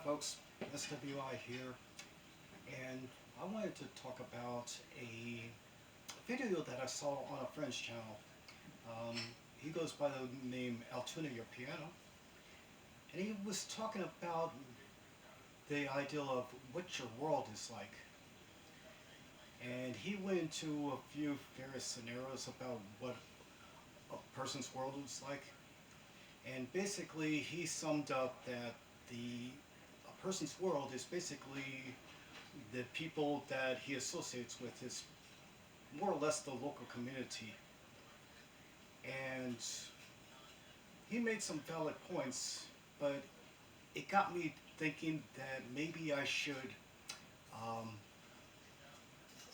folks, S.W.I here, and I wanted to talk about a video that I saw on a friend's channel. Um, he goes by the name AltoonaYourPiano, and he was talking about the ideal of what your world is like. And he went into a few various scenarios about what a person's world is like. And basically, he summed up that a person's world is basically the people that he associates with is more or less the local community. And he made some valid points, but it got me thinking that maybe I should um,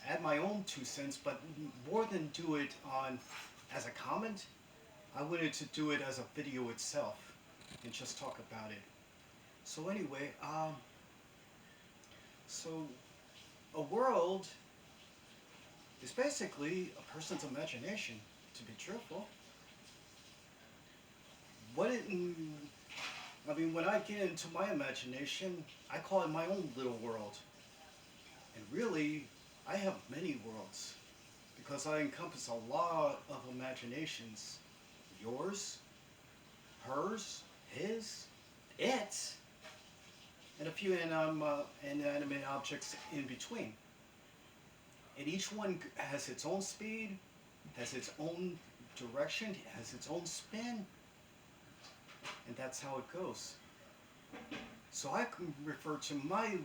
add my own 2 cents, but more than do it on as a comment, I wanted to do it as a video itself and just talk about it. So anyway, so a world is basically a person's imagination, to be truthful. When I get into my imagination, I call it my own little world. And really, I have many worlds because I encompass a lot of imaginations. Yours, hers, his, it, and a few inanimate objects in between. And each one has its own speed, has its own direction, has its own spin, and that's how it goes. So I can refer to my,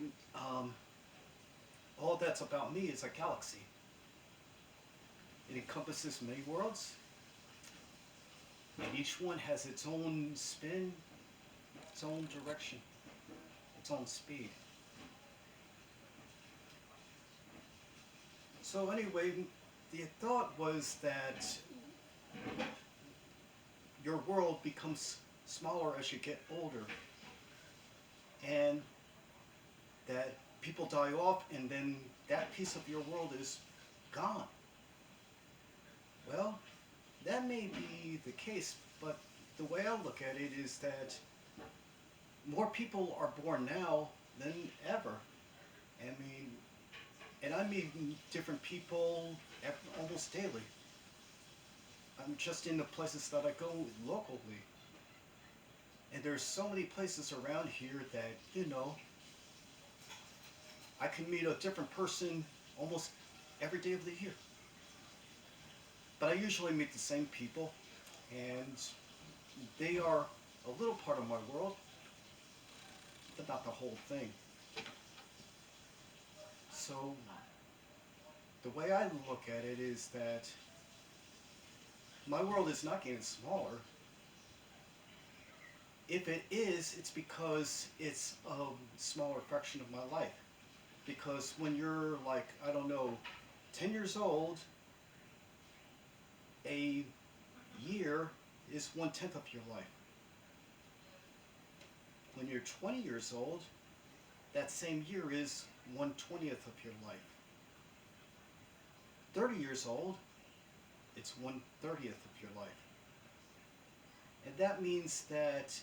all that's about me is a galaxy. It encompasses many worlds, and each one has its own spin, its own direction, its own speed. So anyway, the thought was that your world becomes smaller as you get older, and that people die off and then that piece of your world is gone. Well, that may be the case, but the way I look at it is that more people are born now than ever. And I meet different people almost daily. I'm just in the places that I go locally. And there's so many places around here that, I can meet a different person almost every day of the year. But I usually meet the same people, and they are a little part of my world, but not the whole thing. So the way I look at it is that my world is not getting smaller. If it is, it's because it's a smaller fraction of my life. Because when you're like, I don't know, 10 years old, a year is 1/10 of your life. When you're 20 years old, that same year is 1/20th of your life. 30 years old, it's 1/30th of your life. And that means that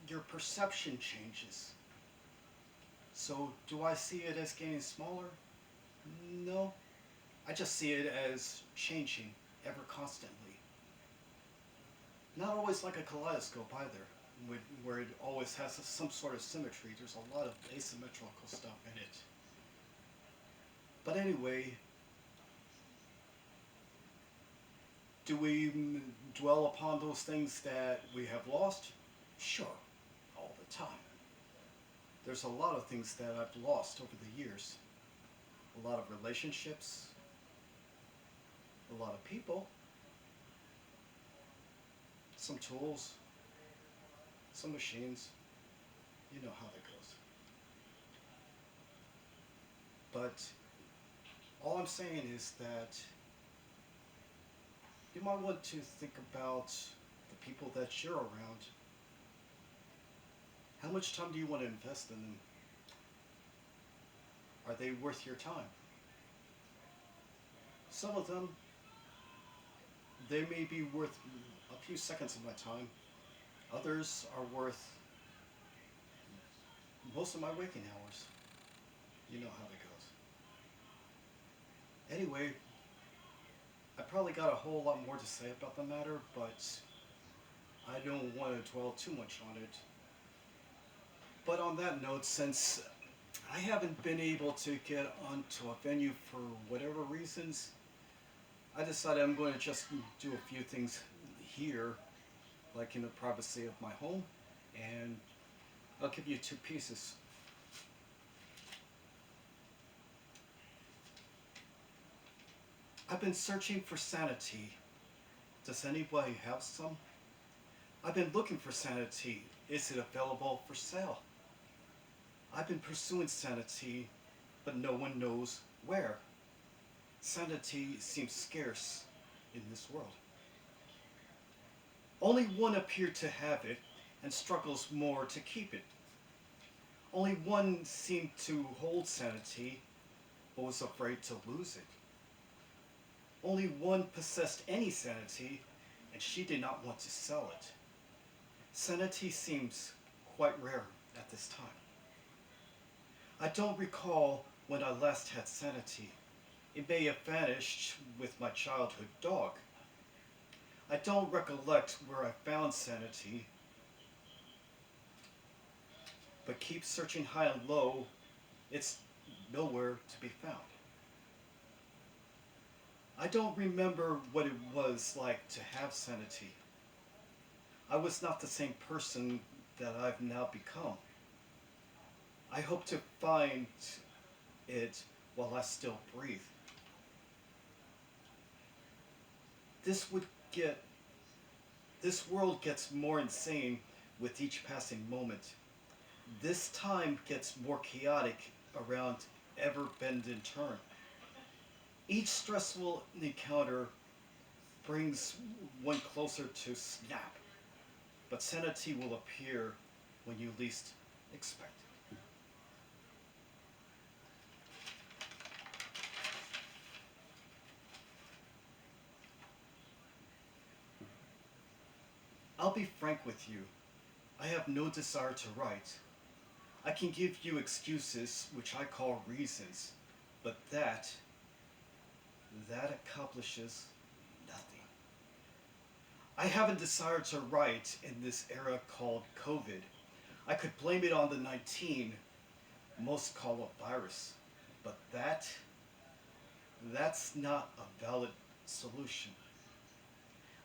your perception changes. So do I see it as getting smaller? No. I just see it as changing ever constantly. Not always like a kaleidoscope either, where it always has some sort of symmetry. There's a lot of asymmetrical stuff in it. But anyway, do we dwell upon those things that we have lost? Sure, all the time. There's a lot of things that I've lost over the years. A lot of relationships, a lot of people, some tools, some machines. You know how that goes. But all I'm saying is that you might want to think about the people that you're around. How much time do you want to invest in them? Are they worth your time? Some of them, they may be worth a few seconds of my time. Others are worth most of my waking hours. You know how that goes. Anyway, I probably got a whole lot more to say about the matter, but I don't want to dwell too much on it. But on that note, since I haven't been able to get onto a venue for whatever reasons, I decided I'm going to just do a few things here, like in the privacy of my home, and I'll give you two pieces. I've been searching for sanity. Does anybody have some? I've been looking for sanity. Is it available for sale? I've been pursuing sanity, but no one knows where. Sanity seems scarce in this world. Only one appeared to have it and struggles more to keep it. Only one seemed to hold sanity but was afraid to lose it. Only one possessed any sanity and she did not want to sell it. Sanity seems quite rare at this time. I don't recall when I last had sanity. It may have vanished with my childhood dog. I don't recollect where I found sanity, but keep searching high and low, it's nowhere to be found. I don't remember what it was like to have sanity. I was not the same person that I've now become. I hope to find it while I still breathe. This would get This world gets more insane with each passing moment. This time gets more chaotic around every bend and turn. Each stressful encounter brings one closer to snap, but sanity will appear when you least expect it. I'll be frank with you. I have no desire to write. I can give you excuses, which I call reasons, but that accomplishes nothing. I haven't desired to write in this era called COVID. I could blame it on the 19, most call a virus, but that's not a valid solution.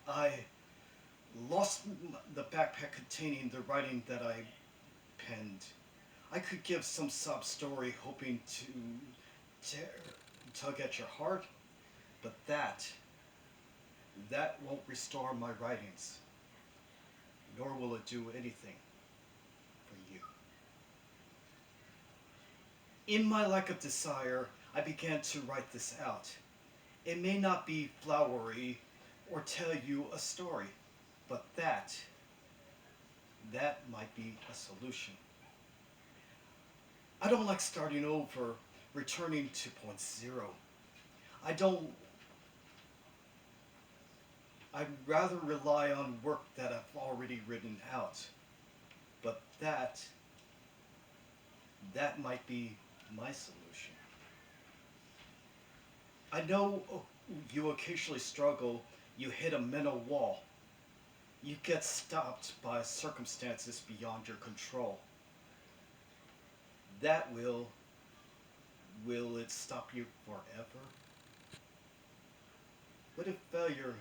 I lost the backpack containing the writing that I penned. I could give some sob story hoping to tug at your heart, but that won't restore my writings, nor will it do anything for you. In my lack of desire, I began to write this out. It may not be flowery or tell you a story, but that might be a solution. I don't like starting over, returning to point zero. I don't I'd rather rely on work that I've already written out. But that might be my solution. I know you occasionally struggle, you hit a mental wall. You get stopped by circumstances beyond your control. That will it stop you forever? What if failure